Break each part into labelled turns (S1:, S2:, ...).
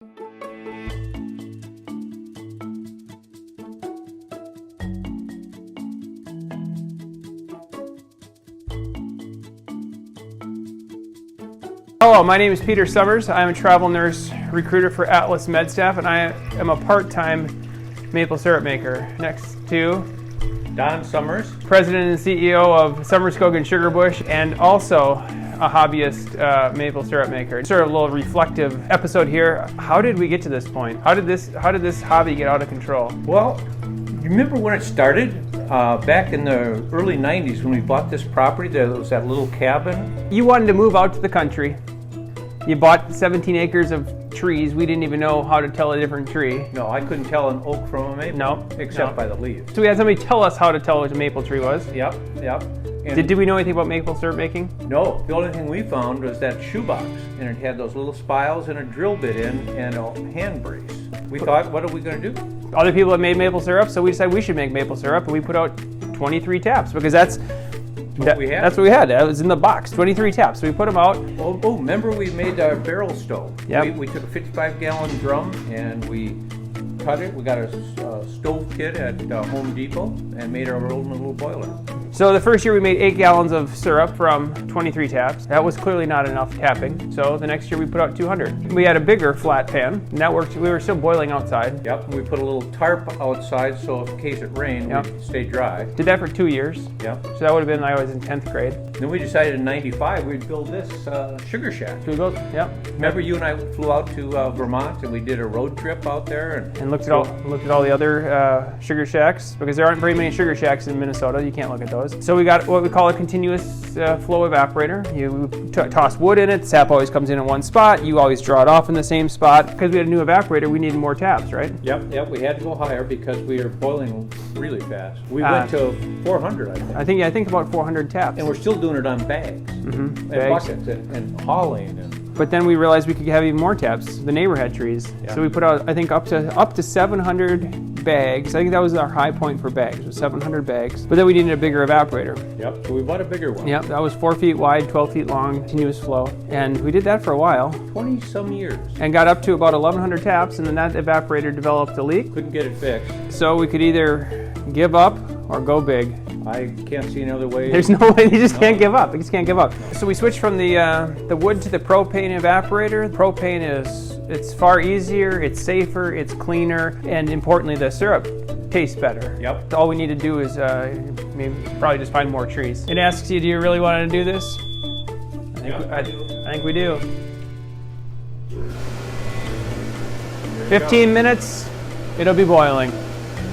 S1: Hello, my name is Peter Summers. I'm a travel nurse recruiter for Atlas MedStaff, and I am a part-time maple syrup maker. Next to
S2: Don Summers,
S1: President and CEO of Somerskogen Sugarbush, and also a hobbyist maple syrup maker. Sort of a little reflective episode here. How did we get to this point? How did this hobby get out of control?
S2: well, you remember when it started? Back in the early 90s when we bought this property, there was that little cabin.
S1: You wanted to move out to the country. You bought 17 acres of trees. We didn't even know how to tell a different tree.
S2: No, I couldn't tell an oak from a maple.
S1: No,
S2: except
S1: no.
S2: by the leaves.
S1: So we had somebody tell us how to tell what a maple tree was.
S2: Yep. And
S1: Did we know anything about maple syrup making?
S2: No, the only thing we found was that shoebox, and it had those little spiles and a drill bit in and a hand brace. We thought, what are we going to do?
S1: Other people have made maple syrup, so we decided we should make maple syrup, and we put out 23 taps because that's what we had. That was in the box, 23 taps. So we put them out.
S2: Oh, remember we made a barrel stove.
S1: Yep.
S2: We took a 55-gallon drum and we cut it. We got a stove kit at Home Depot and made our own little boiler.
S1: So the first year we made 8 gallons of syrup from 23 taps. That was clearly not enough tapping. So the next year we put out 200. We had a bigger flat pan, and that worked. We were still boiling outside.
S2: Yep, and we put a little tarp outside so in case it rained,
S1: Yep.
S2: we'd stay dry.
S1: Did that for 2 years.
S2: Yep.
S1: So that would have been, I was in 10th grade.
S2: Then we decided in '95 we'd build this sugar shack.
S1: So we built, yep.
S2: Remember you and I flew out to Vermont and we did a road trip out there and
S1: And looked at all the other sugar shacks, because there aren't very many sugar shacks in Minnesota. You can't look at those. So we got what we call a continuous flow evaporator. You toss wood in it. The sap always comes in one spot. You always draw it off in the same spot. Because we had a new evaporator, we needed more taps, right?
S2: Yep, we had to go higher because we were boiling really fast. We went to 400, I think.
S1: I think about 400 taps.
S2: And we're still doing it on bags and
S1: Bags.
S2: buckets and hauling.
S1: But then we realized we could have even more taps. The neighbor had trees.
S2: Yeah.
S1: So we put out, I think, up to 700 bags. I think that was our high point for bags, was 700 bags. But then we needed a bigger evaporator.
S2: Yep, so we bought a bigger one.
S1: Yep, that was 4 feet wide, 12 feet long, continuous flow. And we did that for a while.
S2: 20 some years.
S1: And got up to about 1,100 taps, and then that evaporator developed a leak.
S2: Couldn't get it fixed.
S1: So we could either give up or go big.
S2: I can't see another way.
S1: There's no way, you just can't give up. You just can't give up. So we switched from the wood to the propane evaporator. Propane it's far easier, it's safer, it's cleaner, and importantly, the syrup tastes better.
S2: Yep.
S1: All we need to do is probably just find more trees. It asks you, do you really want to do this? I think we do. 15 minutes, it'll be boiling.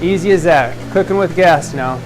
S1: Easy as that. Cooking with gas now.